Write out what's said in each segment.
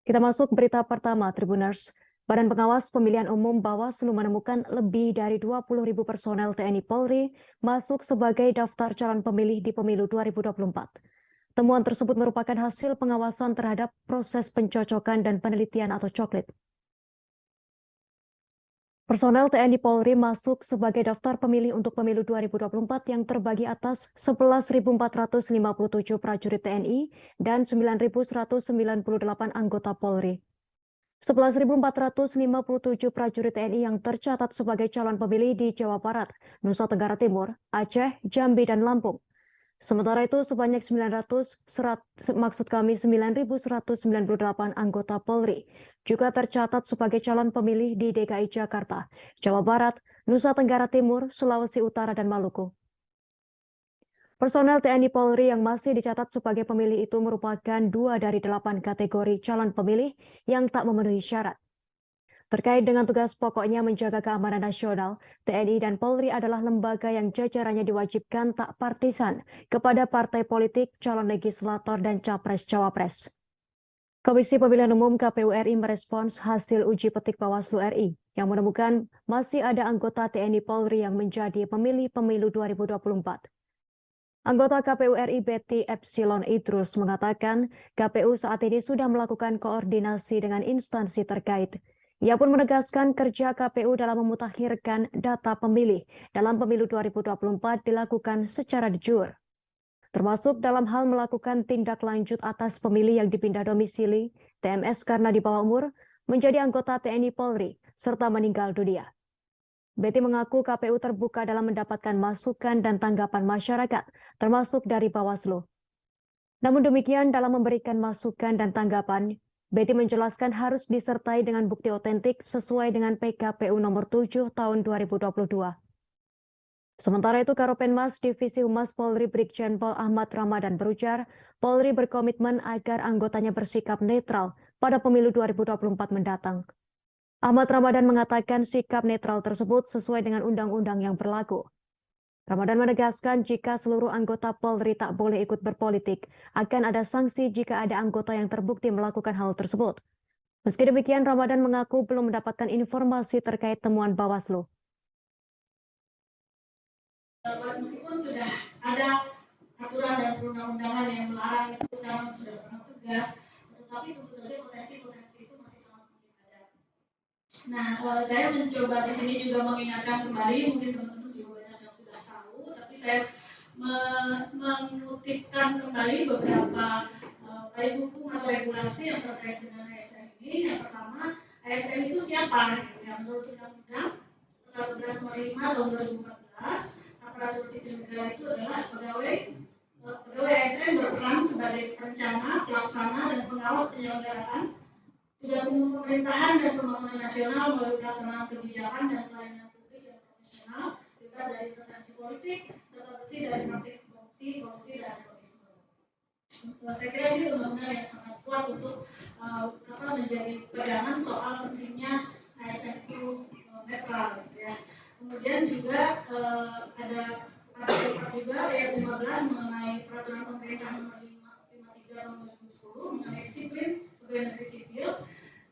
Kita masuk berita pertama, Tribuners. Badan Pengawas Pemilihan Umum Bawaslu menemukan lebih dari 20.000 personel TNI Polri masuk sebagai daftar calon pemilih di pemilu 2024. Temuan tersebut merupakan hasil pengawasan terhadap proses pencocokan dan penelitian atau coklit. Personel TNI Polri masuk sebagai daftar pemilih untuk pemilu 2024 yang terbagi atas 11.457 prajurit TNI dan 9.198 anggota Polri. 11.457 prajurit TNI yang tercatat sebagai calon pemilih di Jawa Barat, Nusa Tenggara Timur, Aceh, Jambi, dan Lampung. Sementara itu sebanyak 9.198 anggota Polri juga tercatat sebagai calon pemilih di DKI Jakarta, Jawa Barat, Nusa Tenggara Timur, Sulawesi Utara, dan Maluku. Personel TNI Polri yang masih dicatat sebagai pemilih itu merupakan 2 dari 8 kategori calon pemilih yang tak memenuhi syarat. Terkait dengan tugas pokoknya menjaga keamanan nasional, TNI dan Polri adalah lembaga yang jajarannya diwajibkan tak partisan kepada partai politik, calon legislator, dan capres-cawapres. Komisi Pemilihan Umum KPU RI merespons hasil uji petik Bawaslu RI yang menemukan masih ada anggota TNI Polri yang menjadi pemilih pemilu 2024. Anggota KPU RI Betty Epsilon Idrus mengatakan KPU saat ini sudah melakukan koordinasi dengan instansi terkait. Ia pun menegaskan kerja KPU dalam memutakhirkan data pemilih dalam pemilu 2024 dilakukan secara jujur, termasuk dalam hal melakukan tindak lanjut atas pemilih yang dipindah domisili, TMS karena di bawah umur, menjadi anggota TNI Polri, serta meninggal dunia. Betty mengaku KPU terbuka dalam mendapatkan masukan dan tanggapan masyarakat, termasuk dari Bawaslu. Namun demikian, dalam memberikan masukan dan tanggapan, Betty menjelaskan harus disertai dengan bukti otentik sesuai dengan PKPU nomor 7 tahun 2022. Sementara itu, Karopenmas Divisi Humas Polri Brigjen Pol Ahmad Ramadan berujar, Polri berkomitmen agar anggotanya bersikap netral pada pemilu 2024 mendatang. Ahmad Ramadan mengatakan sikap netral tersebut sesuai dengan undang-undang yang berlaku. Ramadan menegaskan jika seluruh anggota Polri tak boleh ikut berpolitik, akan ada sanksi jika ada anggota yang terbukti melakukan hal tersebut. Meski demikian, Ramadan mengaku belum mendapatkan informasi terkait temuan Bawaslu. Meskipun sudah ada aturan dan perundang-undangan yang melarang itu sekarang sudah sangat tegas, tetapi tentu saja potensi-potensi itu masih sangat mungkin ada. Nah, saya mencoba di sini juga mengingatkan kembali, mungkin teman-teman juga banyak yang sudah tahu, tapi saya mengutipkan kembali beberapa baik hukum atau regulasi yang terkait dengan ASN ini. Yang pertama, ASN itu siapa? Yang menurut Undang-Undang 11 nomor 5 tahun 2014, aparatur sipil negara itu adalah pegawai ASN berperan sebagai perencana, pelaksana, dan pengawas penyelenggaraan tugas umum pemerintahan dan pembangunan nasional melalui pelaksanaan kebijakan dan pelayanan publik yang profesional, bebas dari intervensi politik, serta bersih dari praktik korupsi, dan nepotisme. Saya kira ini undang-undang yang sangat kuat untuk menjadi pegangan soal pentingnya ASN itu netral, gitu ya. Kemudian juga ada pasal juga ayat 15 mengenai peraturan pemerintah nomor 53 tahun 2010 mengenai disiplin pegawai negeri sipil.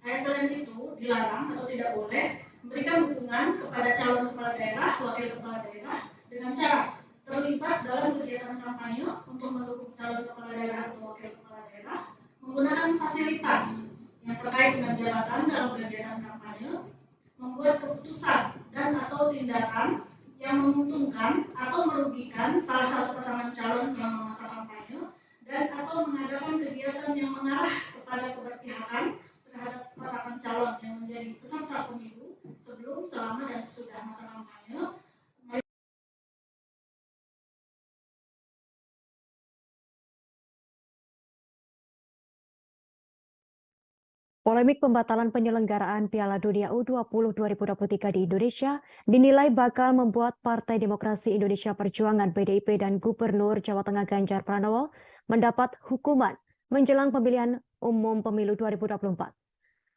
ASN itu dilarang atau tidak boleh memberikan dukungan kepada calon kepala daerah, wakil kepala daerah dengan cara terlibat dalam kegiatan kampanye untuk mendukung calon kepala daerah atau wakil kepala daerah, menggunakan fasilitas yang terkait dengan jabatan dalam kegiatan kampanye, membuat keputusan dan atau tindakan yang menguntungkan atau merugikan salah satu pasangan calon selama masa kampanye, dan atau mengadakan kegiatan yang mengarah kepada keberpihakan terhadap pasangan calon yang menjadi peserta pemilu sebelum, selama, dan sesudah masa kampanye. Polemik pembatalan penyelenggaraan Piala Dunia U20 2023 di Indonesia dinilai bakal membuat Partai Demokrasi Indonesia Perjuangan PDIP dan Gubernur Jawa Tengah Ganjar Pranowo mendapat hukuman menjelang pemilihan umum pemilu 2024.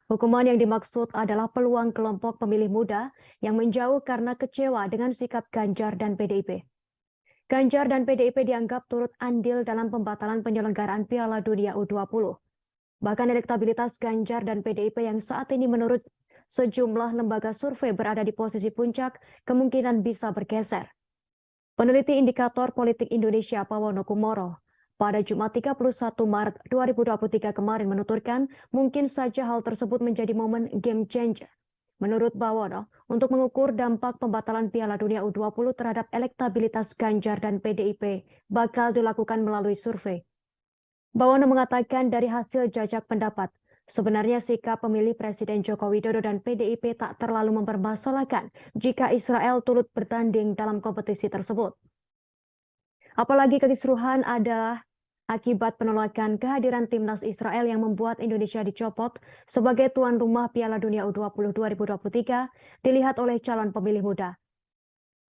Hukuman yang dimaksud adalah peluang kelompok pemilih muda yang menjauh karena kecewa dengan sikap Ganjar dan PDIP. Ganjar dan PDIP dianggap turut andil dalam pembatalan penyelenggaraan Piala Dunia U20. Bahkan elektabilitas Ganjar dan PDIP yang saat ini menurut sejumlah lembaga survei berada di posisi puncak, kemungkinan bisa bergeser. Peneliti Indikator Politik Indonesia Pawono Kumoro pada Jumat 31 Maret 2023 kemarin menuturkan mungkin saja hal tersebut menjadi momen game changer. Menurut Bawono, untuk mengukur dampak pembatalan Piala Dunia U20 terhadap elektabilitas Ganjar dan PDIP bakal dilakukan melalui survei. Bawono mengatakan dari hasil jajak pendapat, sebenarnya sikap pemilih Presiden Joko Widodo dan PDIP tak terlalu mempermasalahkan jika Israel turut bertanding dalam kompetisi tersebut. Apalagi kekisruhan adalah akibat penolakan kehadiran timnas Israel yang membuat Indonesia dicopot sebagai tuan rumah Piala Dunia U20 2023 dilihat oleh calon pemilih muda.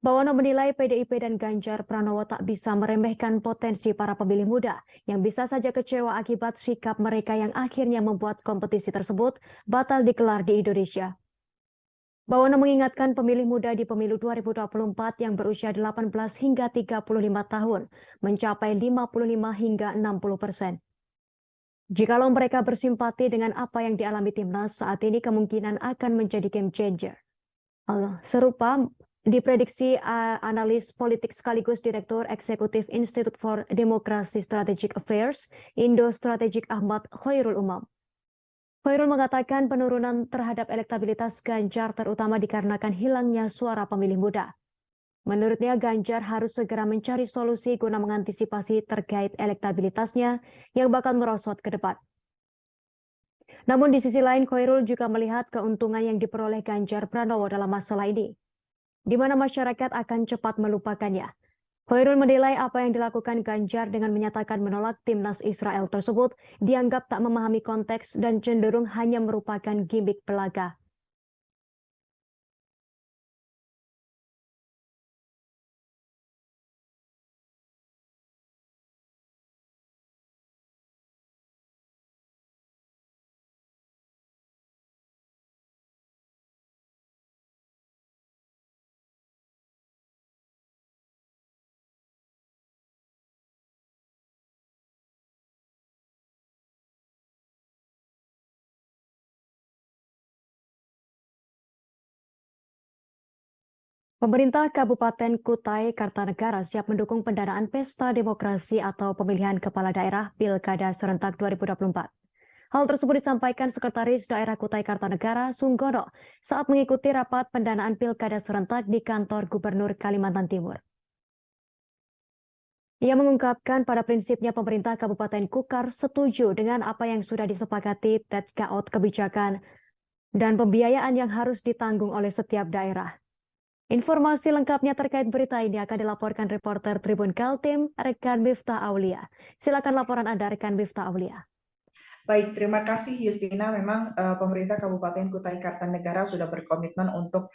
Bawono menilai PDIP dan Ganjar Pranowo tak bisa meremehkan potensi para pemilih muda yang bisa saja kecewa akibat sikap mereka yang akhirnya membuat kompetisi tersebut batal digelar di Indonesia. Bawono mengingatkan pemilih muda di pemilu 2024 yang berusia 18 hingga 35 tahun mencapai 55 hingga 60%. Jikalau mereka bersimpati dengan apa yang dialami timnas saat ini kemungkinan akan menjadi game changer. Serupa diprediksi analis politik sekaligus Direktur Eksekutif Institute for Democracy Strategic Affairs, Indo Strategic Ahmad Khairul Umam. Khairul mengatakan penurunan terhadap elektabilitas Ganjar terutama dikarenakan hilangnya suara pemilih muda. Menurutnya Ganjar harus segera mencari solusi guna mengantisipasi terkait elektabilitasnya yang bakal merosot ke depan. Namun di sisi lain Khairul juga melihat keuntungan yang diperoleh Ganjar Pranowo dalam masalah ini, di mana masyarakat akan cepat melupakannya. Khairul menilai apa yang dilakukan Ganjar dengan menyatakan menolak timnas Israel tersebut dianggap tak memahami konteks dan cenderung hanya merupakan gimmick belaga. Pemerintah Kabupaten Kutai Kartanegara siap mendukung pendanaan pesta demokrasi atau pemilihan kepala daerah Pilkada serentak 2024. Hal tersebut disampaikan Sekretaris Daerah Kutai Kartanegara Sunggono saat mengikuti rapat pendanaan Pilkada serentak di kantor Gubernur Kalimantan Timur. Ia mengungkapkan pada prinsipnya pemerintah Kabupaten Kukar setuju dengan apa yang sudah disepakati TKO kebijakan dan pembiayaan yang harus ditanggung oleh setiap daerah. Informasi lengkapnya terkait berita ini akan dilaporkan reporter Tribun Kaltim, rekan Miftah Aulia. Silakan laporan Anda, rekan Miftah Aulia. Baik, terima kasih Justina. Memang pemerintah Kabupaten Kutai Kartanegara sudah berkomitmen untuk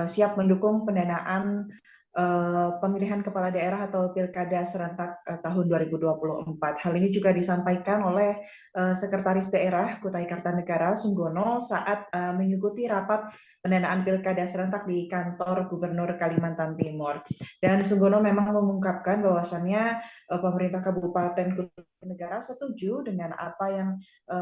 siap mendukung pendanaan pemilihan kepala daerah atau pilkada serentak tahun 2024. Hal ini juga disampaikan oleh Sekretaris Daerah Kutai Kartanegara Sunggono saat mengikuti rapat pendanaan pilkada serentak di kantor Gubernur Kalimantan Timur. Dan Sunggono memang mengungkapkan bahwasannya pemerintah Kabupaten Kutai Kartanegara setuju dengan apa yang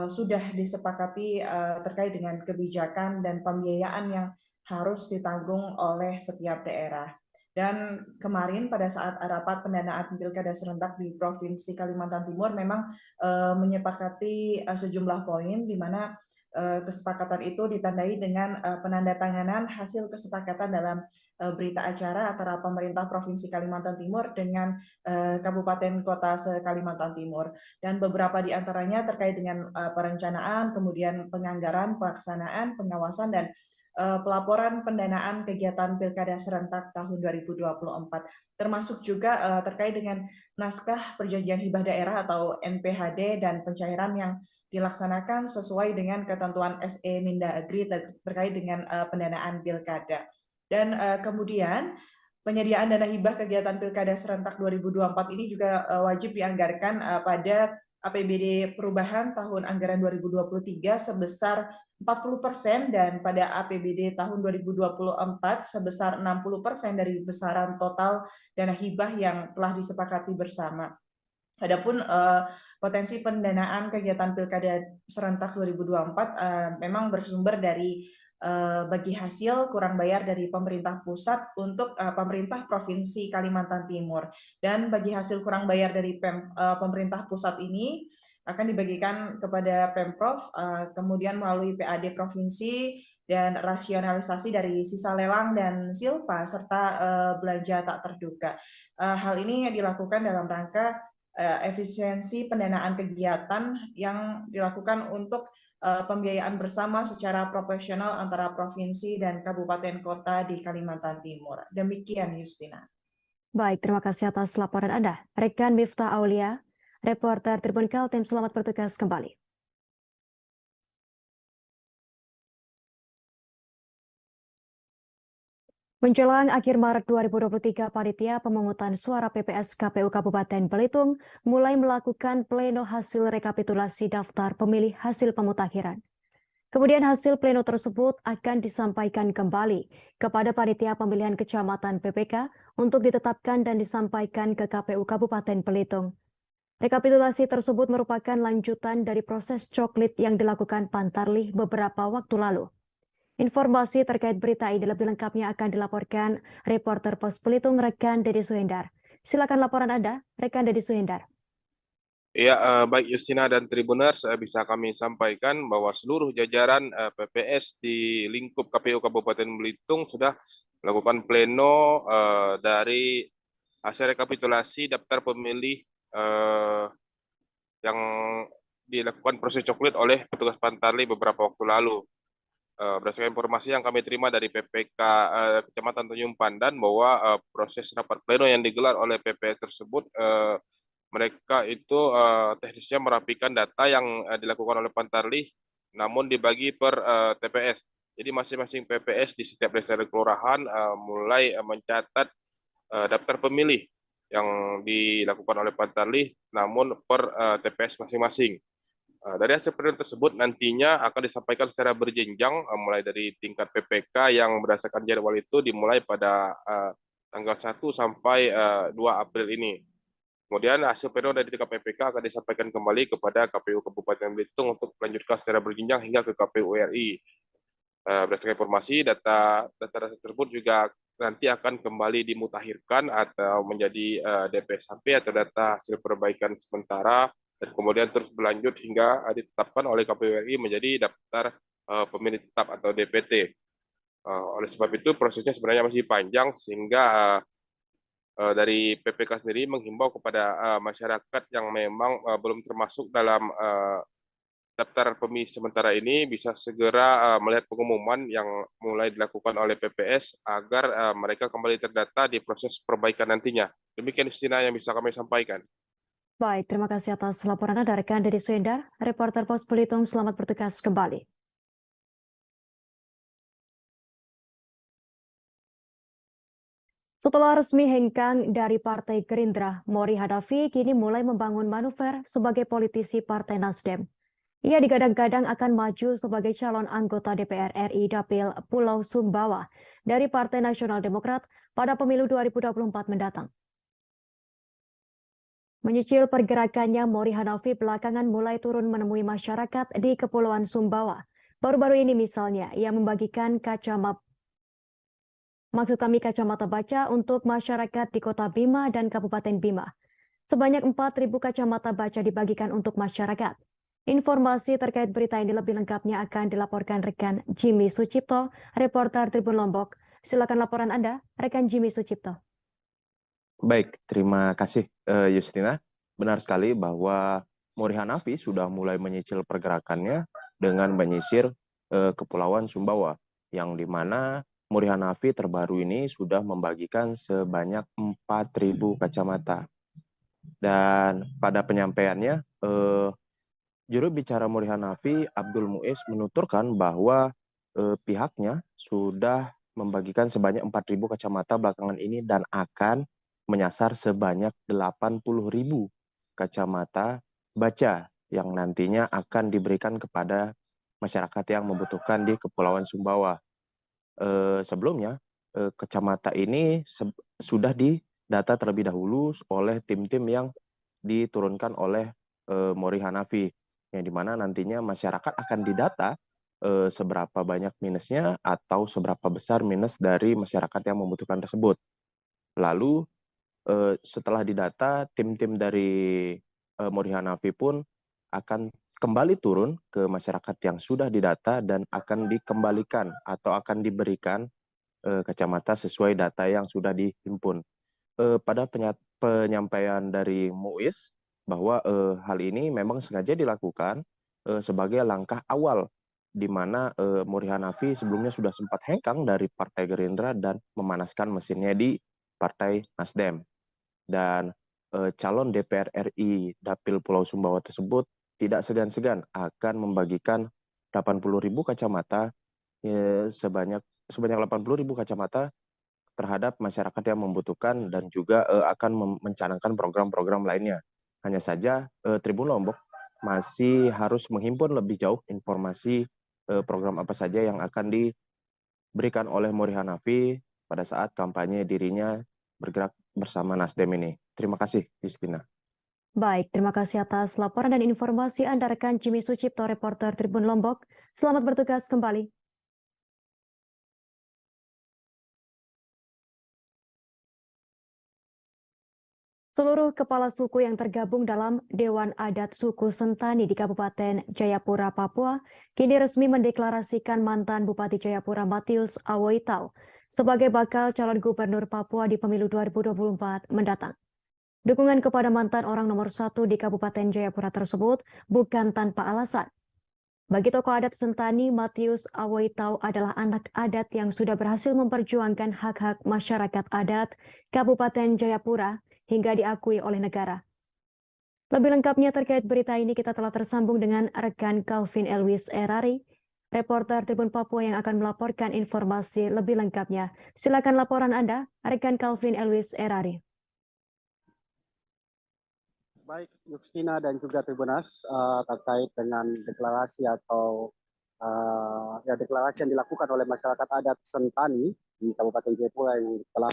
sudah disepakati terkait dengan kebijakan dan pembiayaan yang harus ditanggung oleh setiap daerah. Dan kemarin pada saat rapat pendanaan pilkada serentak di Provinsi Kalimantan Timur memang menyepakati sejumlah poin di mana kesepakatan itu ditandai dengan penandatanganan hasil kesepakatan dalam berita acara antara pemerintah Provinsi Kalimantan Timur dengan kabupaten kota se-Kalimantan Timur, dan beberapa di antaranya terkait dengan perencanaan, kemudian penganggaran, pelaksanaan, pengawasan, dan pelaporan pendanaan kegiatan Pilkada serentak tahun 2024, termasuk juga terkait dengan naskah perjanjian hibah daerah atau NPHD dan pencairan yang dilaksanakan sesuai dengan ketentuan SE Mindagri terkait dengan pendanaan pilkada. Dan kemudian penyediaan dana hibah kegiatan Pilkada serentak 2024 ini juga wajib dianggarkan pada APBD perubahan tahun anggaran 2023 sebesar 40% dan pada APBD tahun 2024 sebesar 60% dari besaran total dana hibah yang telah disepakati bersama. Adapun potensi pendanaan kegiatan Pilkada serentak 2024 memang bersumber dari bagi hasil kurang bayar dari pemerintah pusat untuk pemerintah Provinsi Kalimantan Timur. Dan bagi hasil kurang bayar dari pemerintah pusat ini akan dibagikan kepada Pemprov, kemudian melalui PAD Provinsi, dan rasionalisasi dari sisa lelang dan silpa, serta belanja tak terduga. Hal ini dilakukan dalam rangka efisiensi pendanaan kegiatan yang dilakukan untuk pembiayaan bersama secara proporsional antara provinsi dan kabupaten kota di Kalimantan Timur. Demikian, Justina. Baik, terima kasih atas laporan Anda. Rekan Miftah Aulia, reporter Tribun Kaltim, selamat bertugas kembali. Menjelang akhir Maret 2023, Panitia Pemungutan Suara PPS KPU Kabupaten Belitung mulai melakukan pleno hasil rekapitulasi daftar pemilih hasil pemutakhiran. Kemudian hasil pleno tersebut akan disampaikan kembali kepada Panitia Pemilihan Kecamatan PPK untuk ditetapkan dan disampaikan ke KPU Kabupaten Belitung. Rekapitulasi tersebut merupakan lanjutan dari proses coklit yang dilakukan Pantarlih beberapa waktu lalu. Informasi terkait berita ini lebih lengkapnya akan dilaporkan reporter Pos Belitung rekan Dedi Suhendar. Silakan laporan Anda, rekan Dedi Suhendar. Ya, baik Justina dan Tribuners, bisa kami sampaikan bahwa seluruh jajaran PPS di lingkup KPU Kabupaten Belitung sudah melakukan pleno dari hasil rekapitulasi daftar pemilih yang dilakukan proses coklit oleh petugas Pantarlih beberapa waktu lalu. Berdasarkan informasi yang kami terima dari PPK Kecamatan Tanjung Pandan bahwa proses rapat pleno yang digelar oleh PPS tersebut mereka itu teknisnya merapikan data yang dilakukan oleh Pantarlih namun dibagi per TPS. Jadi masing-masing PPS di setiap desa dan kelurahan mulai mencatat daftar pemilih yang dilakukan oleh Pantarlih namun per TPS masing-masing. Dari hasil pleno tersebut nantinya akan disampaikan secara berjenjang mulai dari tingkat PPK yang berdasarkan jadwal itu dimulai pada tanggal 1 sampai 2 April ini. Kemudian hasil pleno dari tingkat PPK akan disampaikan kembali kepada KPU Kabupaten Belitung untuk melanjutkan secara berjenjang hingga ke KPU RI. Berdasarkan informasi, data tersebut juga nanti akan kembali dimutakhirkan atau menjadi DPSHP atau data hasil perbaikan sementara dan kemudian terus berlanjut hingga ditetapkan oleh KPU RI menjadi daftar pemilih tetap atau DPT. Oleh sebab itu prosesnya sebenarnya masih panjang sehingga dari PPK sendiri menghimbau kepada masyarakat yang memang belum termasuk dalam daftar pemilih sementara ini bisa segera melihat pengumuman yang mulai dilakukan oleh PPS agar mereka kembali terdata di proses perbaikan nantinya. Demikian Justina yang bisa kami sampaikan. Baik, terima kasih atas laporan Anda rekan Dedi Suhendar, reporter Pos Belitung, selamat bertugas kembali. Setelah resmi hengkang dari Partai Gerindra, Mori Hadafi kini mulai membangun manuver sebagai politisi Partai Nasdem. Ia digadang-gadang akan maju sebagai calon anggota DPR RI Dapil Pulau Sumbawa dari Partai Nasional Demokrat pada pemilu 2024 mendatang. Menyicil pergerakannya, Mori Hanafi belakangan mulai turun menemui masyarakat di Kepulauan Sumbawa. Baru-baru ini misalnya, ia membagikan kacamata baca untuk masyarakat di Kota Bima dan Kabupaten Bima. Sebanyak 4.000 kacamata baca dibagikan untuk masyarakat. Informasi terkait berita ini lebih lengkapnya akan dilaporkan rekan Jimmy Sucipto, reporter Tribun Lombok. Silakan laporan Anda, rekan Jimmy Sucipto. Baik, terima kasih Justina. Benar sekali bahwa Mori Hanafi sudah mulai menyicil pergerakannya dengan menyisir Kepulauan Sumbawa, yang dimana Mori Hanafi terbaru ini sudah membagikan sebanyak 4.000 kacamata. Dan pada penyampaiannya, juru bicara Mori Hanafi, Abdul Muiz, menuturkan bahwa pihaknya sudah membagikan sebanyak 4.000 kacamata belakangan ini dan akan menyasar sebanyak 80.000 kacamata baca yang nantinya akan diberikan kepada masyarakat yang membutuhkan di Kepulauan Sumbawa. Sebelumnya, kacamata ini sudah didata terlebih dahulu oleh tim-tim yang diturunkan oleh Mori Hanafi, yang dimana nantinya masyarakat akan didata seberapa banyak minusnya atau seberapa besar minus dari masyarakat yang membutuhkan tersebut. Lalu setelah didata, tim-tim dari Mori Hanafi pun akan kembali turun ke masyarakat yang sudah didata dan akan dikembalikan atau akan diberikan kacamata sesuai data yang sudah dihimpun. Pada penyampaian dari MUIS bahwa hal ini memang sengaja dilakukan sebagai langkah awal di mana Mori Hanafi sebelumnya sudah sempat hengkang dari Partai Gerindra dan memanaskan mesinnya di Partai Nasdem. Dan calon DPR RI Dapil Pulau Sumbawa tersebut tidak segan-segan akan membagikan 80.000 kacamata sebanyak 80.000 kacamata terhadap masyarakat yang membutuhkan dan juga akan mencanangkan program-program lainnya. Hanya saja Tribun Lombok masih harus menghimpun lebih jauh informasi program apa saja yang akan diberikan oleh Mori Hanafi pada saat kampanye dirinya bergerak bersama Nasdem ini. Terima kasih, Justina. Baik, terima kasih atas laporan dan informasi Anda rekan Jimmy Sucipto, reporter Tribun Lombok. Selamat bertugas kembali. Seluruh kepala suku yang tergabung dalam Dewan Adat Suku Sentani di Kabupaten Jayapura, Papua, kini resmi mendeklarasikan mantan Bupati Jayapura Matius Awoitau sebagai bakal calon gubernur Papua di pemilu 2024 mendatang. Dukungan kepada mantan orang nomor 1 di Kabupaten Jayapura tersebut bukan tanpa alasan. Bagi tokoh adat Sentani, Matius Awoitau adalah anak adat yang sudah berhasil memperjuangkan hak-hak masyarakat adat Kabupaten Jayapura hingga diakui oleh negara. Lebih lengkapnya terkait berita ini kita telah tersambung dengan rekan Calvin Elwis Erari, reporter Tribun Papua yang akan melaporkan informasi lebih lengkapnya. Silakan laporan Anda, rekan Calvin Elwis Erari. Baik, Justina dan juga Tribunas terkait dengan deklarasi atau deklarasi yang dilakukan oleh masyarakat adat Sentani di Kabupaten Jayapura yang telah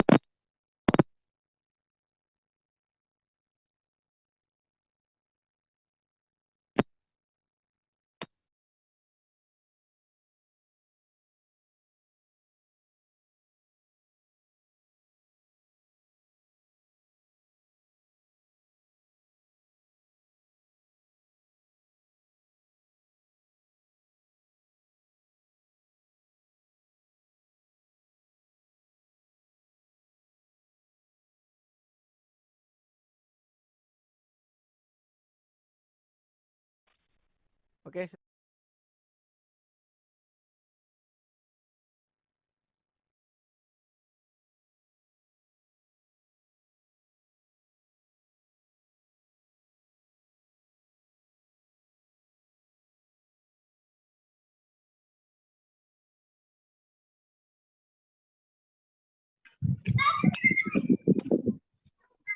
Oke.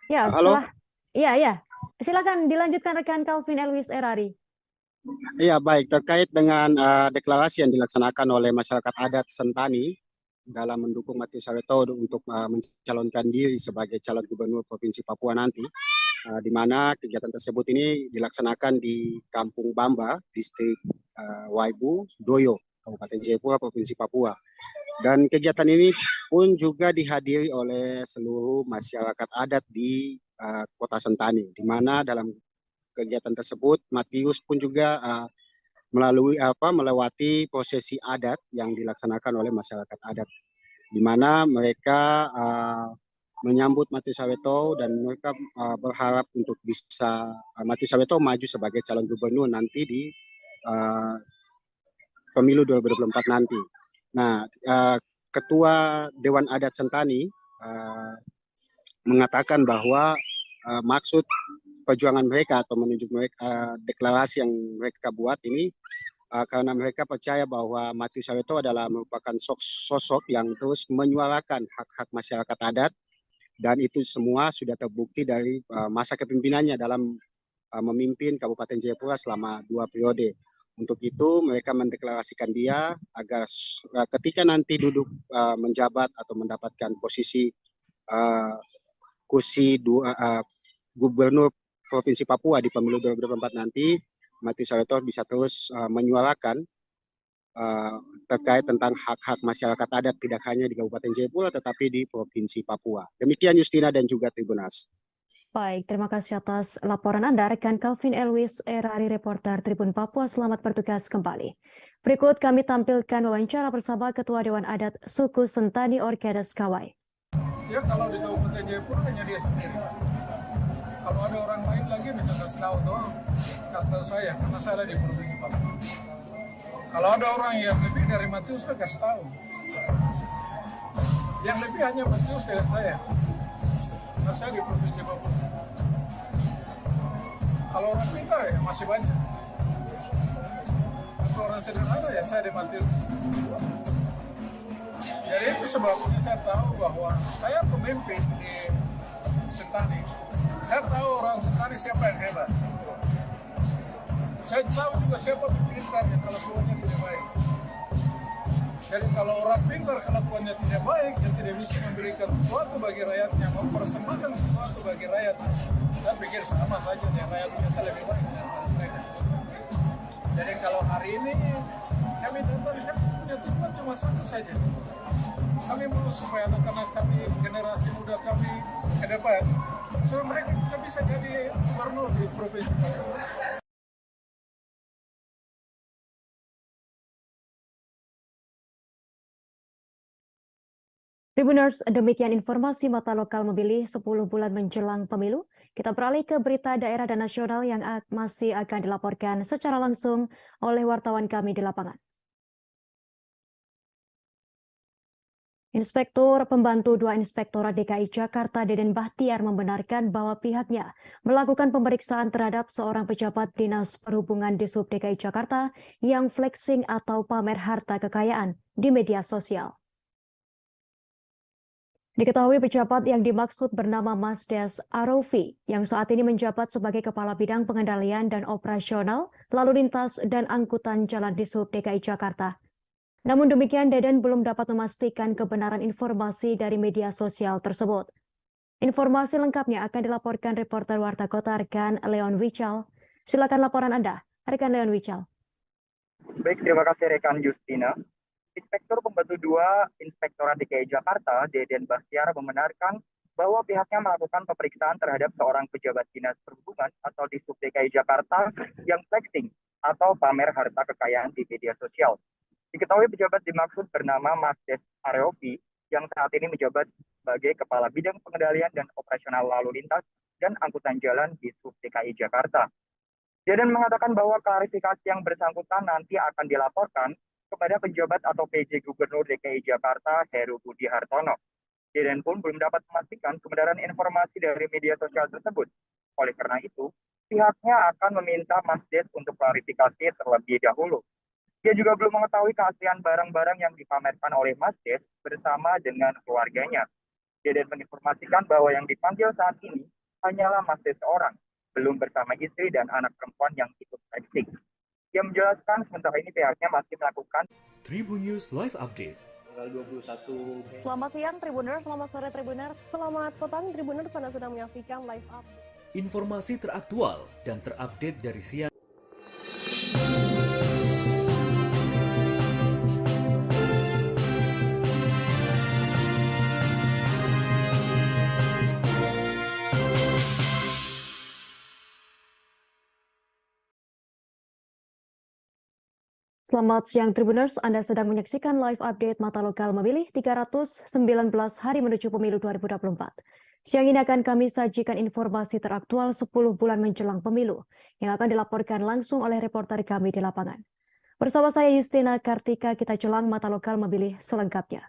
Ya, Halo? Silakan dilanjutkan rekan Calvin Elwis Erari. Iya, baik. Terkait dengan deklarasi yang dilaksanakan oleh masyarakat adat Sentani dalam mendukung Matius Awoitau untuk mencalonkan diri sebagai calon gubernur Provinsi Papua nanti, di mana kegiatan tersebut ini dilaksanakan di Kampung Bamba, Distrik Waibu, Doyo, Kabupaten Jayapura, Provinsi Papua. Dan kegiatan ini pun juga dihadiri oleh seluruh masyarakat adat di Kota Sentani, di mana dalam kegiatan tersebut Matius pun juga melewati prosesi adat yang dilaksanakan oleh masyarakat adat, di mana mereka menyambut Matius Awoitau dan mereka berharap untuk bisa Matius Awoitau maju sebagai calon gubernur nanti di pemilu 2024 nanti. Nah, Ketua Dewan Adat Sentani mengatakan bahwa maksud perjuangan mereka atau menunjuk mereka deklarasi yang mereka buat ini karena mereka percaya bahwa Matius Awoitau adalah merupakan sosok yang terus menyuarakan hak-hak masyarakat adat, dan itu semua sudah terbukti dari masa kepemimpinannya dalam memimpin Kabupaten Jayapura selama 2 periode. Untuk itu mereka mendeklarasikan dia agar ketika nanti duduk menjabat atau mendapatkan posisi kursi gubernur Provinsi Papua di pemilu 2024 nanti, Matius Aweto bisa terus menyuarakan terkait tentang hak-hak masyarakat adat tidak hanya di Kabupaten Jayapura tetapi di Provinsi Papua. Demikian Justina dan juga Tribunas. Baik, terima kasih atas laporan Anda, rekan Calvin Elwis, Erari reporter Tribun Papua. Selamat bertugas kembali. Berikut kami tampilkan wawancara bersama Ketua Dewan Adat Suku Sentani Orkedes Kawai. Ya kalau di Kabupaten Jayapura hanya dia sendiri. Kalau ada orang lain lagi bisa kasih tahu saya, karena saya ada di Provinsi Papua. Kalau ada orang yang lebih dari Matius, saya kasih tahu. Yang lebih hanya Matius dengan saya. Karena saya di Provinsi Papua. Kalau orang pintar ya masih banyak. Kalau orang sederhana ya saya di Matius. Jadi itu sebabnya saya tahu bahwa saya pemimpin di Sentani. Saya tahu orang Sentani siapa yang hebat. Saya tahu juga siapa pintar yang kelakuannya tidak baik. Jadi kalau orang pintar kelakuannya tidak baik, dia tidak bisa memberikan sesuatu bagi rakyatnya, mempersembahkan sesuatu bagi rakyat. Saya pikir sama saja yang rakyat biasa lebih baik daripada mereka. Jadi kalau hari ini kami saya punya tujuan cuma satu saja. Kami mau supaya anak-anak kami, generasi muda kami ke depan, supaya mereka juga bisa jadi gubernur di Provinsi Papua. Tribuners, demikian informasi Mata Lokal Memilih 10 bulan menjelang pemilu. Kita beralih ke berita daerah dan nasional yang masih akan dilaporkan secara langsung oleh wartawan kami di lapangan. Inspektur Pembantu 2 Inspektorat DKI Jakarta Deden Bahtiar membenarkan bahwa pihaknya melakukan pemeriksaan terhadap seorang pejabat Dinas Perhubungan di Sub DKI Jakarta yang flexing atau pamer harta kekayaan di media sosial. Diketahui pejabat yang dimaksud bernama Mas Des Arofi yang saat ini menjabat sebagai Kepala Bidang Pengendalian dan Operasional Lalu Lintas dan Angkutan Jalan di Sub DKI Jakarta. Namun demikian, Deden belum dapat memastikan kebenaran informasi dari media sosial tersebut. Informasi lengkapnya akan dilaporkan reporter Warta Kota rekan Leon Wichal. Silakan laporan Anda, rekan Leon Wichal. Baik, terima kasih rekan Justina. Inspektur Pembantu 2 Inspektorat DKI Jakarta, Deden Bahtiar membenarkan bahwa pihaknya melakukan pemeriksaan terhadap seorang pejabat Dinas Perhubungan atau di Sub DKI Jakarta yang flexing atau pamer harta kekayaan di media sosial. Diketahui pejabat dimaksud bernama Mas Des Arofi yang saat ini menjabat sebagai Kepala Bidang Pengendalian dan Operasional Lalu Lintas dan Angkutan Jalan di Sub DKI Jakarta. Deden mengatakan bahwa klarifikasi yang bersangkutan nanti akan dilaporkan kepada penjabat atau PJ Gubernur DKI Jakarta Heru Budi Hartono. Deden pun belum dapat memastikan kebenaran informasi dari media sosial tersebut. Oleh karena itu, pihaknya akan meminta Mas Des untuk klarifikasi terlebih dahulu. Dia juga belum mengetahui keaslian barang-barang yang dipamerkan oleh Mas Des bersama dengan keluarganya. Deden menginformasikan bahwa yang dipanggil saat ini hanyalah Mas Des seorang, belum bersama istri dan anak perempuan yang ikut flexing. Dia menjelaskan sementara ini pihaknya masih melakukan Tribun News Live Update. Tanggal 21. Selamat siang Tribuners, selamat sore Tribuners, selamat petang Tribuners, Anda sedang menyaksikan Live Update. Informasi teraktual dan terupdate dari siang. Selamat siang Tribuners, Anda sedang menyaksikan live update Mata Lokal Memilih 319 hari menuju pemilu 2024. Siang ini akan kami sajikan informasi teraktual 10 bulan menjelang pemilu yang akan dilaporkan langsung oleh reporter kami di lapangan. Bersama saya Justina Kartika, kita jelang Mata Lokal Memilih selengkapnya.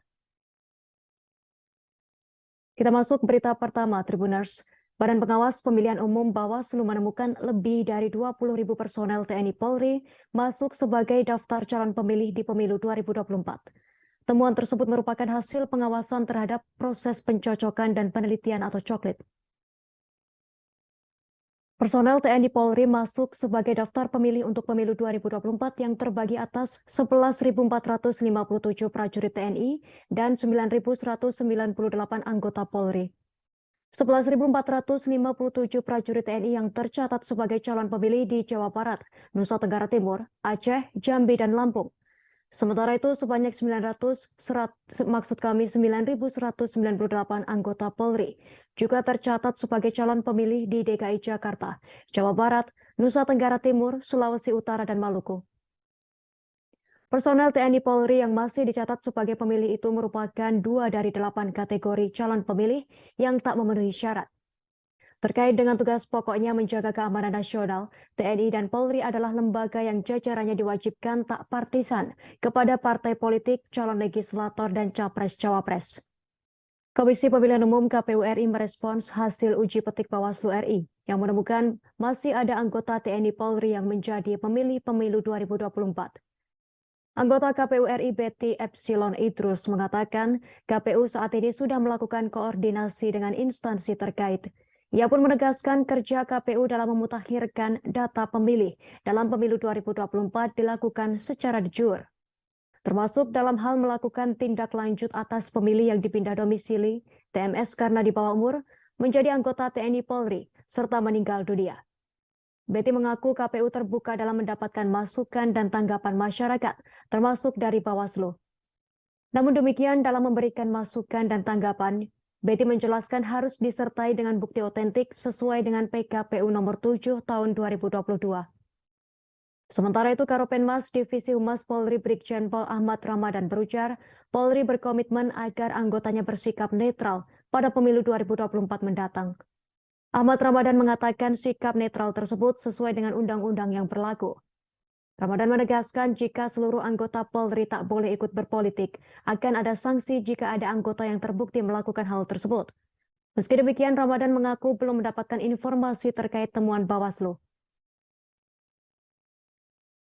Kita masuk berita pertama Tribuners. Badan Pengawas Pemilihan Umum Bawaslu menemukan lebih dari 20.000 personel TNI Polri masuk sebagai daftar calon pemilih di pemilu 2024. Temuan tersebut merupakan hasil pengawasan terhadap proses pencocokan dan penelitian atau coklit. Personel TNI Polri masuk sebagai daftar pemilih untuk pemilu 2024 yang terbagi atas 11.457 prajurit TNI dan 9.198 anggota Polri. 11.457 prajurit TNI yang tercatat sebagai calon pemilih di Jawa Barat, Nusa Tenggara Timur, Aceh, Jambi, dan Lampung. Sementara itu, sebanyak 998 anggota Polri juga tercatat sebagai calon pemilih di DKI Jakarta, Jawa Barat, Nusa Tenggara Timur, Sulawesi Utara, dan Maluku. Personel TNI Polri yang masih dicatat sebagai pemilih itu merupakan 2 dari 8 kategori calon pemilih yang tak memenuhi syarat. Terkait dengan tugas pokoknya menjaga keamanan nasional, TNI dan Polri adalah lembaga yang jajarannya diwajibkan tak partisan kepada partai politik, calon legislator, dan capres-cawapres. Komisi Pemilihan Umum KPU RI merespons hasil uji petik Bawaslu RI yang menemukan masih ada anggota TNI Polri yang menjadi pemilih pemilu 2024. Anggota KPU RI Betty Epsilon Idrus mengatakan KPU saat ini sudah melakukan koordinasi dengan instansi terkait. Ia pun menegaskan kerja KPU dalam memutakhirkan data pemilih dalam pemilu 2024 dilakukan secara jujur, termasuk dalam hal melakukan tindak lanjut atas pemilih yang dipindah domisili, TMS karena di bawah umur, menjadi anggota TNI Polri, serta meninggal dunia. Betty mengaku KPU terbuka dalam mendapatkan masukan dan tanggapan masyarakat, termasuk dari Bawaslu. Namun demikian, dalam memberikan masukan dan tanggapan, Betty menjelaskan harus disertai dengan bukti otentik sesuai dengan PKPU nomor 7 tahun 2022. Sementara itu, Karopenmas Divisi Humas Polri Brigjen Pol Ahmad Ramadan berujar, Polri berkomitmen agar anggotanya bersikap netral pada pemilu 2024 mendatang. Ahmad Ramadan mengatakan sikap netral tersebut sesuai dengan undang-undang yang berlaku. Ramadan menegaskan jika seluruh anggota Polri tak boleh ikut berpolitik, akan ada sanksi jika ada anggota yang terbukti melakukan hal tersebut. Meski demikian, Ramadan mengaku belum mendapatkan informasi terkait temuan Bawaslu.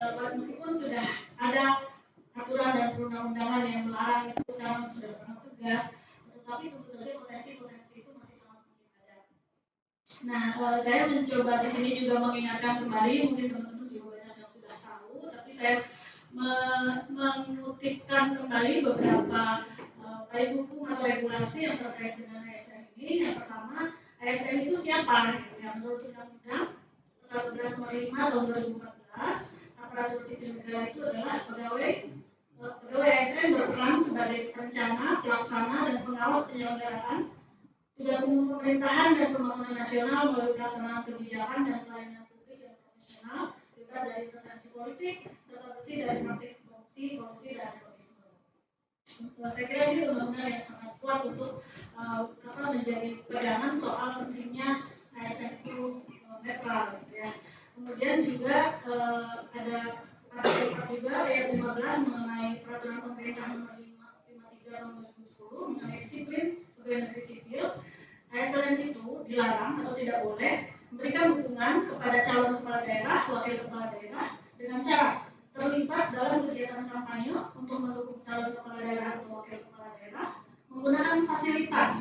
Meskipun sudah ada aturan dan perundang-undangan yang melarang itu sekarang sudah sangat tegas, tetapi tentu saja potensi-potensi itu masih sangat mungkin ada. Nah, saya mencoba di sini juga mengingatkan kembali, mungkin teman-teman juga banyak yang sudah tahu, tapi saya mengutipkan kembali beberapa baik hukum atau regulasi yang terkait dengan ASN ini. Yang pertama, ASN itu siapa? Yang menurut Undang-Undang 11 nomor 5 tahun 2014, aparatur sipil negara itu adalah pegawai ASN berperan sebagai perencana, pelaksana, dan pengawas penyelenggaraan tugas umum pemerintahan dan pembangunan nasional melalui pelaksanaan kebijakan dan pelayanan publik yang profesional, bebas dari intervensi politik, serta bersih dari praktik korupsi, dan nepotisme. Saya kira ini undang-undang yang sangat kuat untuk menjadi pegangan soal pentingnya ASN itu netral, gitu ya. Kemudian juga ada pasal juga ayat 15 mengenai peraturan pemerintah nomor 53 tahun 2010 mengenai disiplin pegawai negeri sipil. ASN itu dilarang atau tidak boleh memberikan dukungan kepada calon kepala daerah, wakil kepala daerah dengan cara terlibat dalam kegiatan kampanye untuk mendukung calon kepala daerah atau wakil kepala daerah, menggunakan fasilitas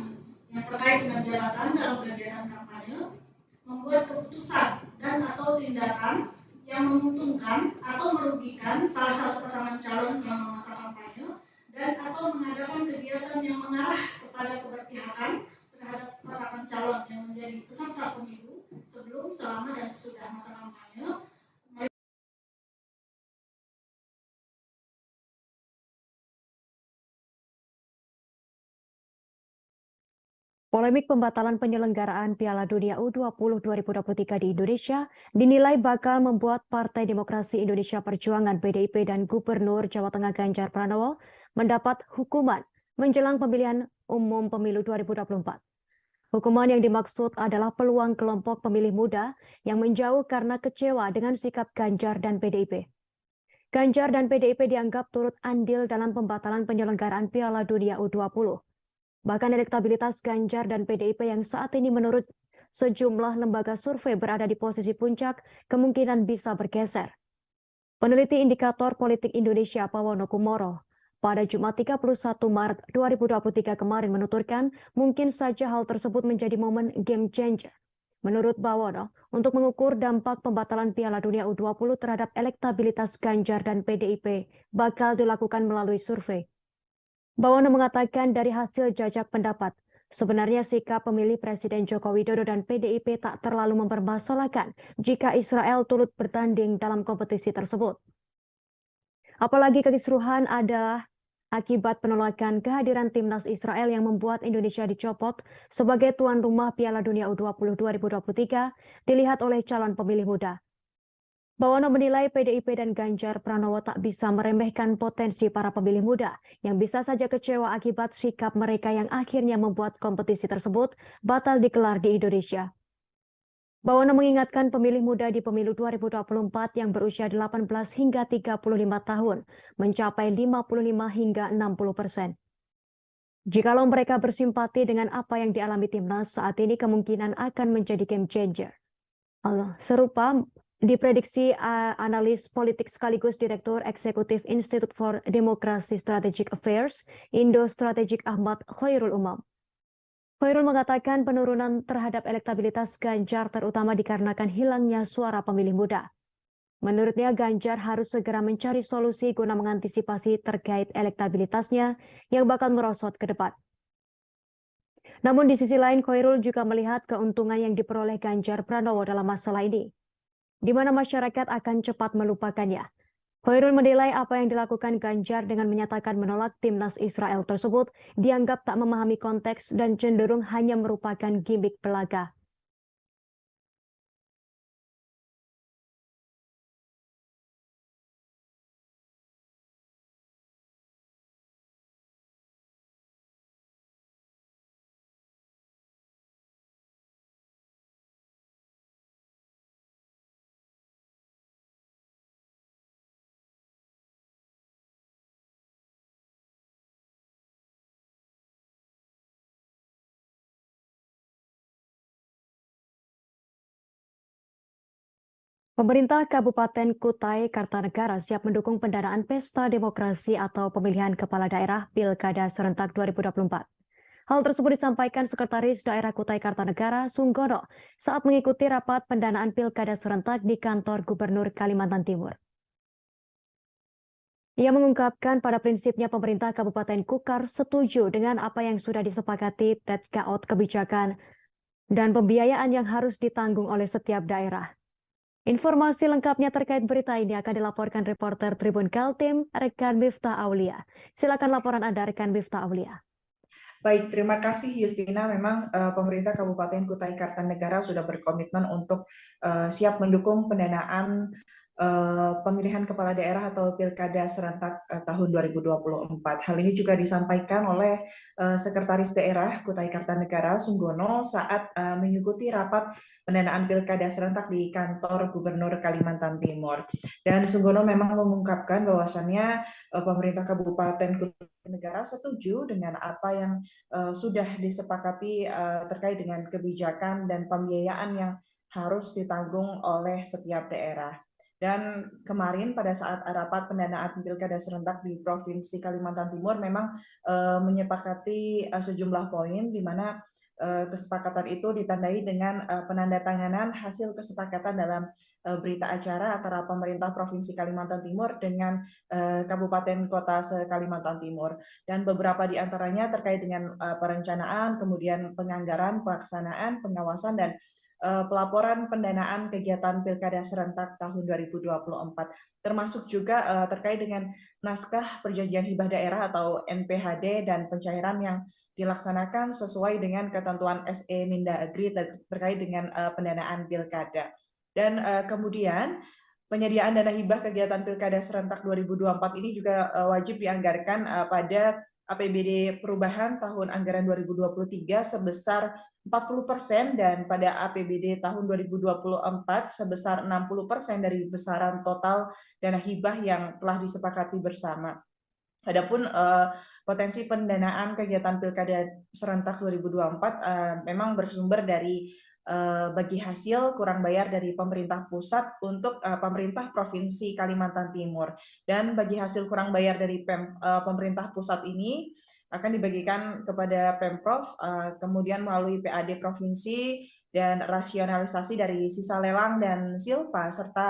yang terkait dengan jabatan dalam kegiatan kampanye, membuat keputusan dan atau tindakan yang menguntungkan atau merugikan salah satu pasangan calon selama masa kampanye, dan atau mengadakan kegiatan yang mengarah kepada keberpihakan terhadap pasangan calon yang menjadi peserta pemilu sebelum, selama, dan sesudah masa kampanye. Polemik pembatalan penyelenggaraan Piala Dunia U20 2023 di Indonesia dinilai bakal membuat Partai Demokrasi Indonesia Perjuangan PDIP dan Gubernur Jawa Tengah Ganjar Pranowo mendapat hukuman menjelang pemilihan umum pemilu 2024. Hukuman yang dimaksud adalah peluang kelompok pemilih muda yang menjauh karena kecewa dengan sikap Ganjar dan PDIP. Ganjar dan PDIP dianggap turut andil dalam pembatalan penyelenggaraan Piala Dunia U20. Bahkan elektabilitas Ganjar dan PDIP yang saat ini menurut sejumlah lembaga survei berada di posisi puncak kemungkinan bisa bergeser. Peneliti Indikator Politik Indonesia Pawono Kumoro pada Jumat 31 Maret 2023 kemarin menuturkan mungkin saja hal tersebut menjadi momen game changer. Menurut Bawono, untuk mengukur dampak pembatalan Piala Dunia U20 terhadap elektabilitas Ganjar dan PDIP bakal dilakukan melalui survei. Bawono mengatakan dari hasil jajak pendapat, Sebenarnya sikap pemilih Presiden Joko Widodo dan PDIP tak terlalu mempermasalahkan jika Israel turut bertanding dalam kompetisi tersebut. Apalagi kekisruhan adalah akibat penolakan kehadiran timnas Israel yang membuat Indonesia dicopot sebagai tuan rumah Piala Dunia U20 2023 dilihat oleh calon pemilih muda. Bawono menilai PDIP dan Ganjar Pranowo tak bisa meremehkan potensi para pemilih muda yang bisa saja kecewa akibat sikap mereka yang akhirnya membuat kompetisi tersebut batal digelar di Indonesia. Bawono mengingatkan pemilih muda di pemilu 2024 yang berusia 18 hingga 35 tahun mencapai 55 hingga 60%. Jikalau mereka bersimpati dengan apa yang dialami timnas saat ini kemungkinan akan menjadi game changer. Serupa diprediksi analis politik sekaligus Direktur Eksekutif Institute for Democracy Strategic Affairs, Indo Strategic Ahmad Khairul Umam. Khairul mengatakan penurunan terhadap elektabilitas Ganjar terutama dikarenakan hilangnya suara pemilih muda. Menurutnya Ganjar harus segera mencari solusi guna mengantisipasi terkait elektabilitasnya yang bakal merosot ke depan. Namun di sisi lain Khairul juga melihat keuntungan yang diperoleh Ganjar Pranowo dalam masalah ini, di mana masyarakat akan cepat melupakannya. Khairul menilai apa yang dilakukan Ganjar dengan menyatakan menolak timnas Israel tersebut dianggap tak memahami konteks dan cenderung hanya merupakan gimmick belaga. Pemerintah Kabupaten Kutai Kartanegara siap mendukung pendanaan pesta demokrasi atau pemilihan kepala daerah Pilkada serentak 2024. Hal tersebut disampaikan Sekretaris Daerah Kutai Kartanegara Sunggono saat mengikuti rapat pendanaan Pilkada serentak di kantor Gubernur Kalimantan Timur. Ia mengungkapkan pada prinsipnya pemerintah Kabupaten Kukar setuju dengan apa yang sudah disepakati TKOT kebijakan dan pembiayaan yang harus ditanggung oleh setiap daerah. Informasi lengkapnya terkait berita ini akan dilaporkan reporter Tribun Kaltim, rekan Miftah Aulia. Silakan laporan Anda, rekan Miftah Aulia. Baik, terima kasih Justina. Memang pemerintah Kabupaten Kutai Kartanegara sudah berkomitmen untuk siap mendukung pendanaan pemilihan kepala daerah atau pilkada serentak tahun 2024. Hal ini juga disampaikan oleh Sekretaris Daerah Kutai Kartanegara Sunggono saat mengikuti rapat pendanaan pilkada serentak di kantor Gubernur Kalimantan Timur. Dan Sunggono memang mengungkapkan bahwasannya pemerintah Kabupaten Kartanegara setuju dengan apa yang sudah disepakati terkait dengan kebijakan dan pembiayaan yang harus ditanggung oleh setiap daerah. Dan kemarin pada saat rapat pendanaan pilkada serentak di Provinsi Kalimantan Timur memang menyepakati sejumlah poin di mana kesepakatan itu ditandai dengan penandatanganan hasil kesepakatan dalam berita acara antara pemerintah Provinsi Kalimantan Timur dengan kabupaten kota se-Kalimantan Timur. Dan beberapa di antaranya terkait dengan perencanaan, kemudian penganggaran, pelaksanaan, pengawasan, dan pelaporan pendanaan kegiatan Pilkada serentak tahun 2024, termasuk juga terkait dengan naskah perjanjian hibah daerah atau NPHD dan pencairan yang dilaksanakan sesuai dengan ketentuan SE Mindagri terkait dengan pendanaan pilkada. Dan kemudian penyediaan dana hibah kegiatan Pilkada serentak 2024 ini juga wajib dianggarkan pada APBD perubahan tahun anggaran 2023 sebesar 40% dan pada APBD tahun 2024 sebesar 60% dari besaran total dana hibah yang telah disepakati bersama. Adapun potensi pendanaan kegiatan Pilkada serentak 2024 memang bersumber dari bagi hasil kurang bayar dari pemerintah pusat untuk pemerintah Provinsi Kalimantan Timur, dan bagi hasil kurang bayar dari pemerintah pusat ini akan dibagikan kepada Pemprov, kemudian melalui PAD Provinsi dan rasionalisasi dari sisa lelang dan silpa serta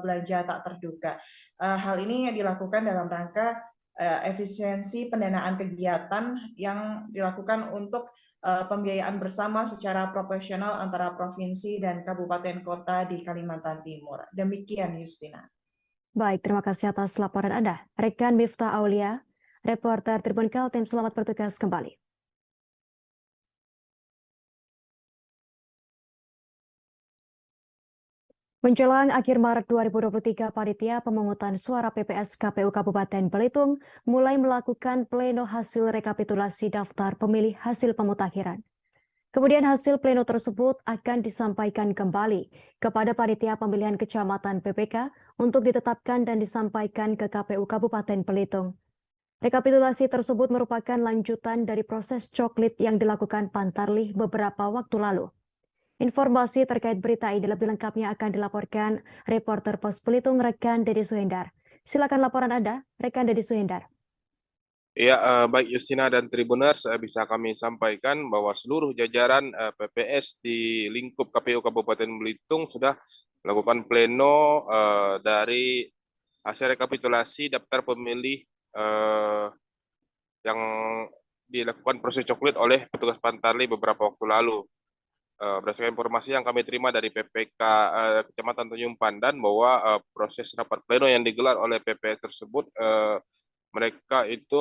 belanja tak terduga. Hal ini dilakukan dalam rangka efisiensi pendanaan kegiatan yang dilakukan untuk pembiayaan bersama secara proporsional antara provinsi dan kabupaten kota di Kalimantan Timur. Demikian, Justina. Baik, terima kasih atas laporan Anda. Rekan Miftah Aulia, reporter Tribun Kaltim, selamat bertugas kembali. Menjelang akhir Maret 2023, Panitia Pemungutan Suara PPS KPU Kabupaten Belitung mulai melakukan pleno hasil rekapitulasi daftar pemilih hasil pemutakhiran. Kemudian hasil pleno tersebut akan disampaikan kembali kepada Panitia Pemilihan Kecamatan PPK untuk ditetapkan dan disampaikan ke KPU Kabupaten Belitung. Rekapitulasi tersebut merupakan lanjutan dari proses coklit yang dilakukan Pantarlih beberapa waktu lalu. Informasi terkait berita ini lebih lengkapnya akan dilaporkan reporter Pos Belitung rekan Dedi Suhendar. Silakan laporan Anda, rekan Dedi Suhendar. Ya, baik Justina dan Tribuners, bisa kami sampaikan bahwa seluruh jajaran PPS di lingkup KPU Kabupaten Belitung sudah melakukan pleno dari hasil rekapitulasi daftar pemilih yang dilakukan proses coklit oleh petugas Pantarlih beberapa waktu lalu. Berdasarkan informasi yang kami terima dari PPK Kecamatan Tanjung Pandan bahwa proses rapat pleno yang digelar oleh PPS tersebut, mereka itu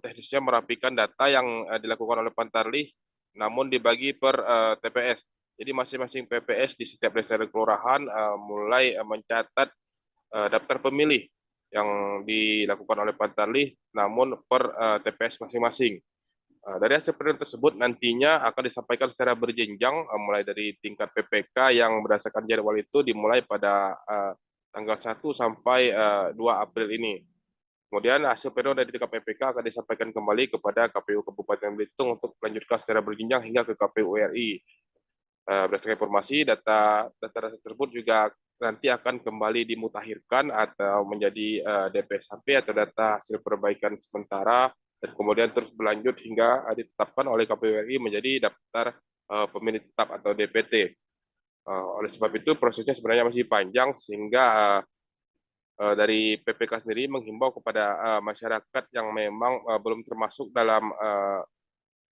teknisnya merapikan data yang dilakukan oleh Pantarlih, namun dibagi per TPS. Jadi masing-masing PPS di setiap desa dan kelurahan mulai mencatat daftar pemilih yang dilakukan oleh Pantarlih, namun per TPS masing-masing. Dari hasil pleno tersebut nantinya akan disampaikan secara berjenjang mulai dari tingkat PPK yang berdasarkan jadwal itu dimulai pada tanggal 1 sampai 2 April ini. Kemudian hasil pleno dari tingkat PPK akan disampaikan kembali kepada KPU Kabupaten Belitung untuk melanjutkan secara berjenjang hingga ke KPU RI. Berdasarkan informasi, data tersebut juga nanti akan kembali dimutakhirkan atau menjadi DPSHP atau data hasil perbaikan sementara, dan kemudian terus berlanjut hingga ditetapkan oleh KPU RI menjadi daftar pemilih tetap atau DPT. Oleh sebab itu prosesnya sebenarnya masih panjang, sehingga dari PPK sendiri menghimbau kepada masyarakat yang memang belum termasuk dalam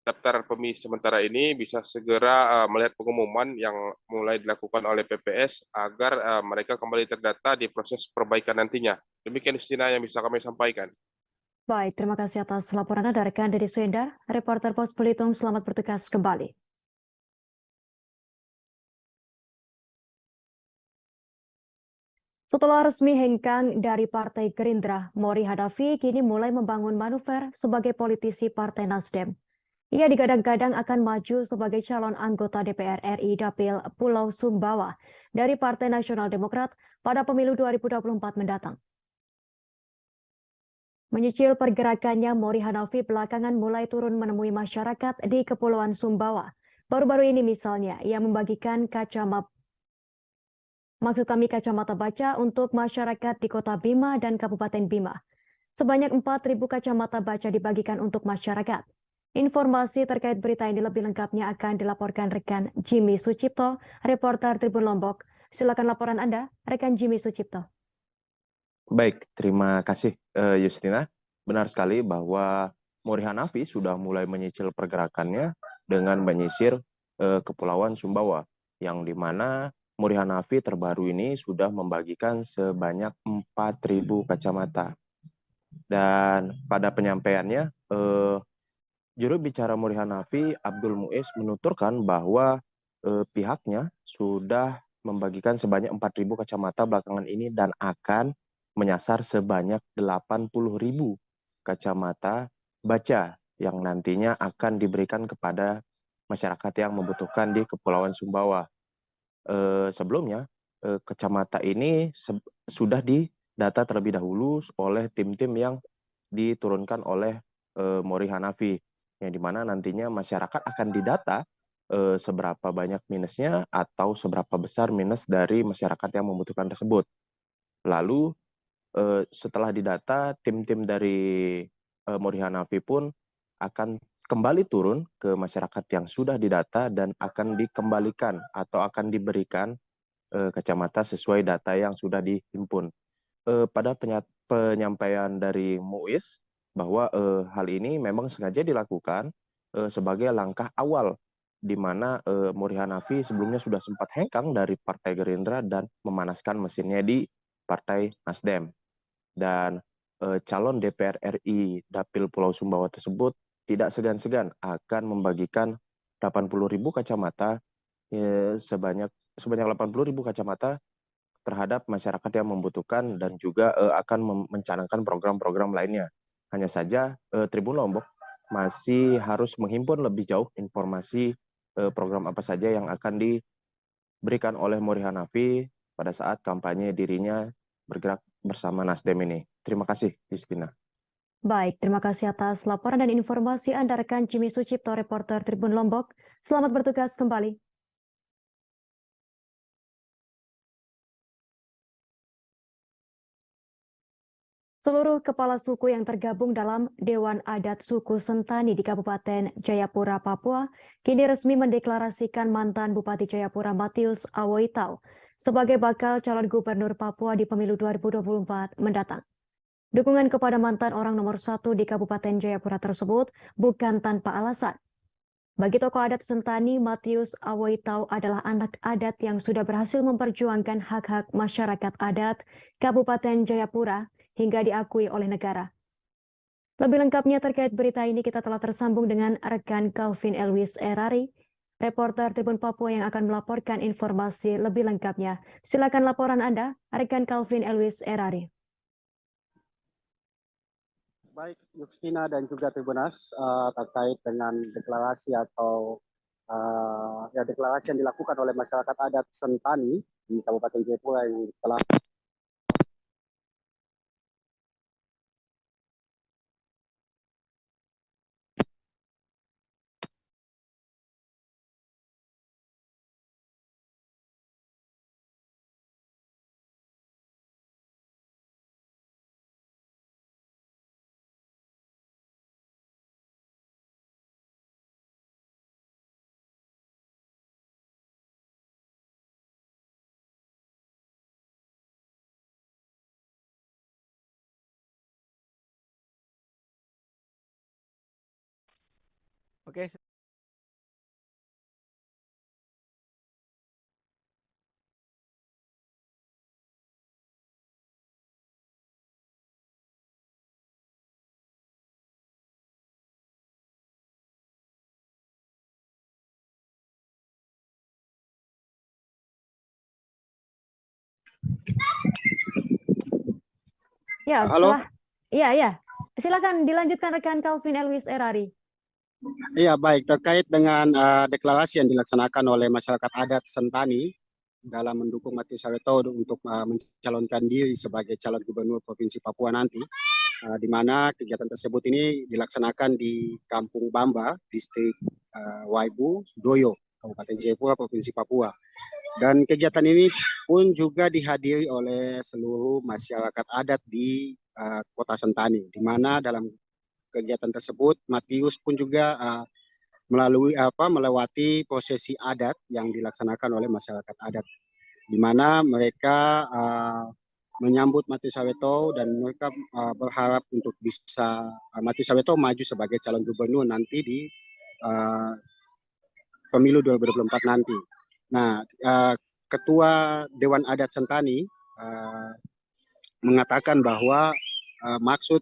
daftar pemilih sementara ini bisa segera melihat pengumuman yang mulai dilakukan oleh PPS agar mereka kembali terdata di proses perbaikan nantinya. Demikian Justina yang bisa kami sampaikan. Baik, terima kasih atas laporan Anda rekan Dedi Suhendar, reporter Pos Belitung, selamat bertugas kembali. Setelah resmi hengkang dari Partai Gerindra, Mori Hadafi kini mulai membangun manuver sebagai politisi Partai Nasdem. Ia digadang-gadang akan maju sebagai calon anggota DPR RI Dapil Pulau Sumbawa dari Partai Nasional Demokrat pada pemilu 2024 mendatang. Menyicil pergerakannya, Mori Hanafi belakangan mulai turun menemui masyarakat di Kepulauan Sumbawa. Baru-baru ini misalnya, ia membagikan kacamata baca untuk masyarakat di Kota Bima dan Kabupaten Bima. Sebanyak 4.000 kacamata baca dibagikan untuk masyarakat. Informasi terkait berita ini lebih lengkapnya akan dilaporkan rekan Jimmy Sucipto, reporter Tribun Lombok. Silakan laporan Anda, rekan Jimmy Sucipto. Baik, terima kasih Justina. Benar sekali bahwa Mori Hanafi sudah mulai menyicil pergerakannya dengan menyisir Kepulauan Sumbawa, yang dimana Mori Hanafi terbaru ini sudah membagikan sebanyak 4.000 kacamata. Dan pada penyampaiannya, juru bicara Mori Hanafi, Abdul Muiz, menuturkan bahwa pihaknya sudah membagikan sebanyak 4.000 kacamata belakangan ini dan akan menyasar sebanyak 80.000 kacamata baca yang nantinya akan diberikan kepada masyarakat yang membutuhkan di Kepulauan Sumbawa. Sebelumnya, kacamata ini sudah didata terlebih dahulu oleh tim-tim yang diturunkan oleh Mori Hanafi, yang dimana nantinya masyarakat akan didata seberapa banyak minusnya atau seberapa besar minus dari masyarakat yang membutuhkan tersebut. Lalu setelah didata, tim-tim dari Mori Hanafi pun akan kembali turun ke masyarakat yang sudah didata dan akan dikembalikan atau akan diberikan kacamata sesuai data yang sudah dihimpun. Pada penyampaian dari Muiz, bahwa hal ini memang sengaja dilakukan sebagai langkah awal di mana Muri Hanafi sebelumnya sudah sempat hengkang dari Partai Gerindra dan memanaskan mesinnya di Partai Nasdem. Dan calon DPR RI Dapil Pulau Sumbawa tersebut tidak segan-segan akan membagikan 80.000 kacamata sebanyak 80.000 kacamata terhadap masyarakat yang membutuhkan dan juga akan mencanangkan program-program lainnya. Hanya saja Tribun Lombok masih harus menghimpun lebih jauh informasi program apa saja yang akan diberikan oleh Muri Hanafi pada saat kampanye dirinya bergerak bersama Nasdem ini. Terima kasih, Justina. Baik, terima kasih atas laporan dan informasi Anda rekan Jimmy Sucipto, reporter Tribun Lombok. Selamat bertugas kembali. Seluruh kepala suku yang tergabung dalam Dewan Adat Suku Sentani di Kabupaten Jayapura, Papua, kini resmi mendeklarasikan mantan Bupati Jayapura Matius Awoitau sebagai bakal calon gubernur Papua di pemilu 2024 mendatang. Dukungan kepada mantan orang nomor 1 di Kabupaten Jayapura tersebut bukan tanpa alasan. Bagi tokoh adat Sentani, Matius Awoitau adalah anak adat yang sudah berhasil memperjuangkan hak-hak masyarakat adat Kabupaten Jayapura hingga diakui oleh negara. Lebih lengkapnya terkait berita ini kita telah tersambung dengan rekan Calvin Elwis Erari, reporter Tribun Papua yang akan melaporkan informasi lebih lengkapnya. Silakan laporan Anda, rekan Calvin Elwis Erari. Baik, Justina dan juga Tribunas terkait dengan deklarasi atau deklarasi yang dilakukan oleh masyarakat adat Sentani di Kabupaten Jayapura yang telah Oke. Ya, Halo? Silakan dilanjutkan rekan Calvin Elwis Erari. Iya, baik. Terkait dengan deklarasi yang dilaksanakan oleh masyarakat adat Sentani dalam mendukung Matius Awoitau untuk mencalonkan diri sebagai calon gubernur Provinsi Papua nanti, di mana kegiatan tersebut ini dilaksanakan di Kampung Bamba, distrik Waibu, Doyo, Kabupaten Jayapura, Provinsi Papua. Dan kegiatan ini pun juga dihadiri oleh seluruh masyarakat adat di Kota Sentani, di mana dalam kegiatan tersebut Matius pun juga melewati prosesi adat yang dilaksanakan oleh masyarakat adat, di mana mereka menyambut Matius Awoitau dan mereka berharap untuk bisa Matius Awoitau maju sebagai calon gubernur nanti di pemilu 2024 nanti. Nah, Ketua Dewan Adat Sentani mengatakan bahwa maksud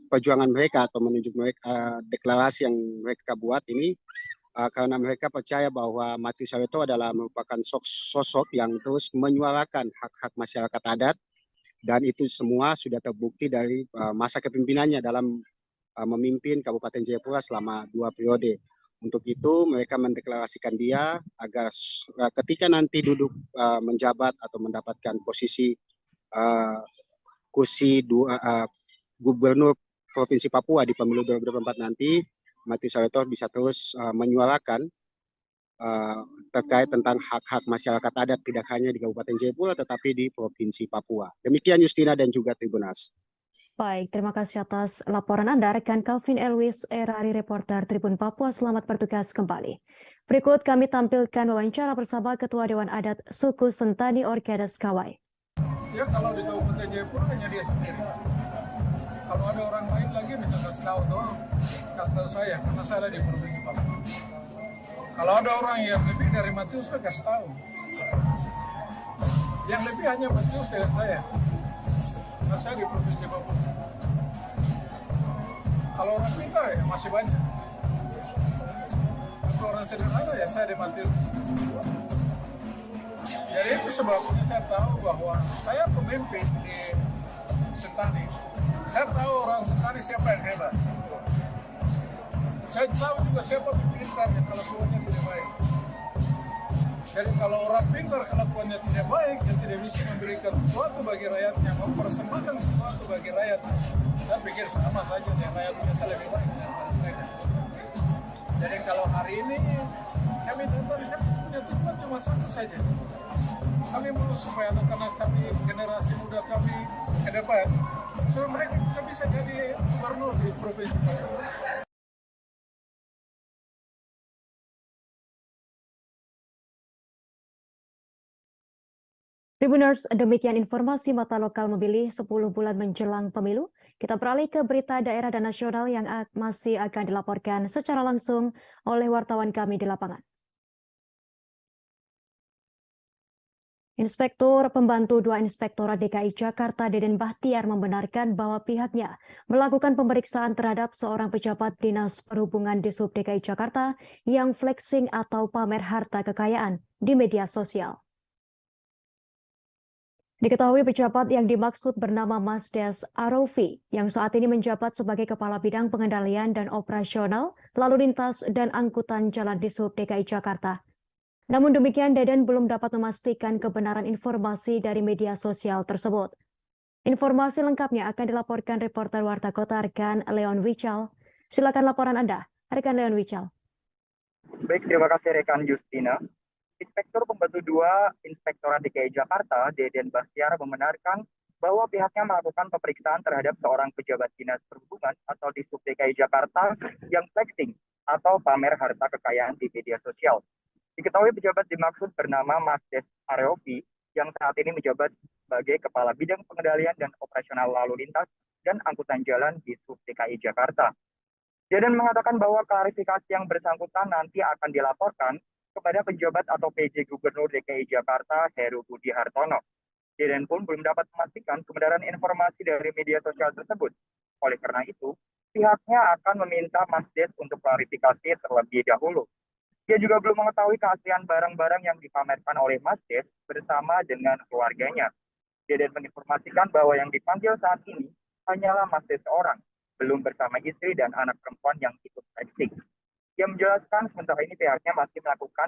perjuangan mereka atau menunjuk mereka deklarasi yang mereka buat ini karena mereka percaya bahwa Matius Awoitau adalah merupakan sosok yang terus menyuarakan hak-hak masyarakat adat, dan itu semua sudah terbukti dari masa kepemimpinannya dalam memimpin Kabupaten Jayapura selama 2 periode. Untuk itu mereka mendeklarasikan dia agar ketika nanti duduk menjabat atau mendapatkan posisi kursi gubernur Provinsi Papua di pemilu 2024 nanti, Matius Awoitau bisa terus menyuarakan terkait tentang hak-hak masyarakat adat tidak hanya di Kabupaten Jayapura tetapi di Provinsi Papua. Demikian Justina dan juga Tribunas. Baik, terima kasih atas laporan Anda, rekan Calvin Elwis Erari, reporter Tribun Papua. Selamat bertugas kembali. Berikut kami tampilkan wawancara bersama Ketua Dewan Adat Suku Sentani Orkedes Kawai. Ya, kalau di Kabupaten Jayapura hanya dia sendiri. Kalau ada orang lain lagi bisa kasih tahu saya, karena saya ada di Provinsi Papua. Kalau ada orang yang lebih dari Matius, saya kasih tahu. Yang lebih hanya Matius dengan saya, karena saya di Provinsi Papua. Kalau orang pintar ya masih banyak. Kalau orang sederhana ya saya di Matius. Jadi itu sebabnya saya tahu bahwa saya pemimpin di Sentani. Saya tahu orang Sentani siapa yang hebat. Saya tahu juga siapa pintar yang kelakuannya tidak baik. Jadi kalau orang pintar kelakuannya tidak baik, yang tidak bisa memberikan sesuatu bagi rakyatnya, mempersembahkan sesuatu bagi rakyat, saya pikir sama saja yang rakyat biasa lebih baik daripada mereka. Jadi kalau hari ini kami saya punya tujuan cuma satu saja. Kami mau supaya anak-anak kami, generasi muda kami ke depan, supaya mereka juga bisa jadi gubernur di Provinsi Papua. Tribuners, demikian informasi Mata Lokal Memilih 10 bulan menjelang pemilu. Kita beralih ke berita daerah dan nasional yang masih akan dilaporkan secara langsung oleh wartawan kami di lapangan. Inspektur Pembantu 2 Inspektorat DKI Jakarta Deden Bahtiar membenarkan bahwa pihaknya melakukan pemeriksaan terhadap seorang pejabat Dinas Perhubungan di Sub DKI Jakarta yang flexing atau pamer harta kekayaan di media sosial. Diketahui pejabat yang dimaksud bernama Mas Des Arofi yang saat ini menjabat sebagai Kepala Bidang Pengendalian dan Operasional Lalu Lintas dan Angkutan Jalan di Sub DKI Jakarta. Namun demikian, Deden belum dapat memastikan kebenaran informasi dari media sosial tersebut. Informasi lengkapnya akan dilaporkan reporter Warta Kota rekan Leon Wichal. Silakan laporan Anda, rekan Leon Wichal. Baik, terima kasih rekan Justina. Inspektur Pembantu 2 Inspektorat DKI Jakarta, Deden Bahtiar membenarkan bahwa pihaknya melakukan pemeriksaan terhadap seorang pejabat Dinas Perhubungan atau di Sub DKI Jakarta yang flexing atau pamer harta kekayaan di media sosial. Diketahui pejabat dimaksud bernama Mas Des Arofi yang saat ini menjabat sebagai Kepala Bidang Pengendalian dan Operasional Lalu Lintas dan Angkutan Jalan di Sub DKI Jakarta. Deden mengatakan bahwa klarifikasi yang bersangkutan nanti akan dilaporkan kepada penjabat atau PJ Gubernur DKI Jakarta Heru Budi Hartono. Deden pun belum dapat memastikan kebenaran informasi dari media sosial tersebut. Oleh karena itu, pihaknya akan meminta Mas Des untuk klarifikasi terlebih dahulu. Dia juga belum mengetahui keaslian barang-barang yang dipamerkan oleh Mas Des bersama dengan keluarganya. Deden menginformasikan bahwa yang dipanggil saat ini hanyalah Mas Des seorang, belum bersama istri dan anak perempuan yang ikut flexing. Dia menjelaskan sementara ini pihaknya masih melakukan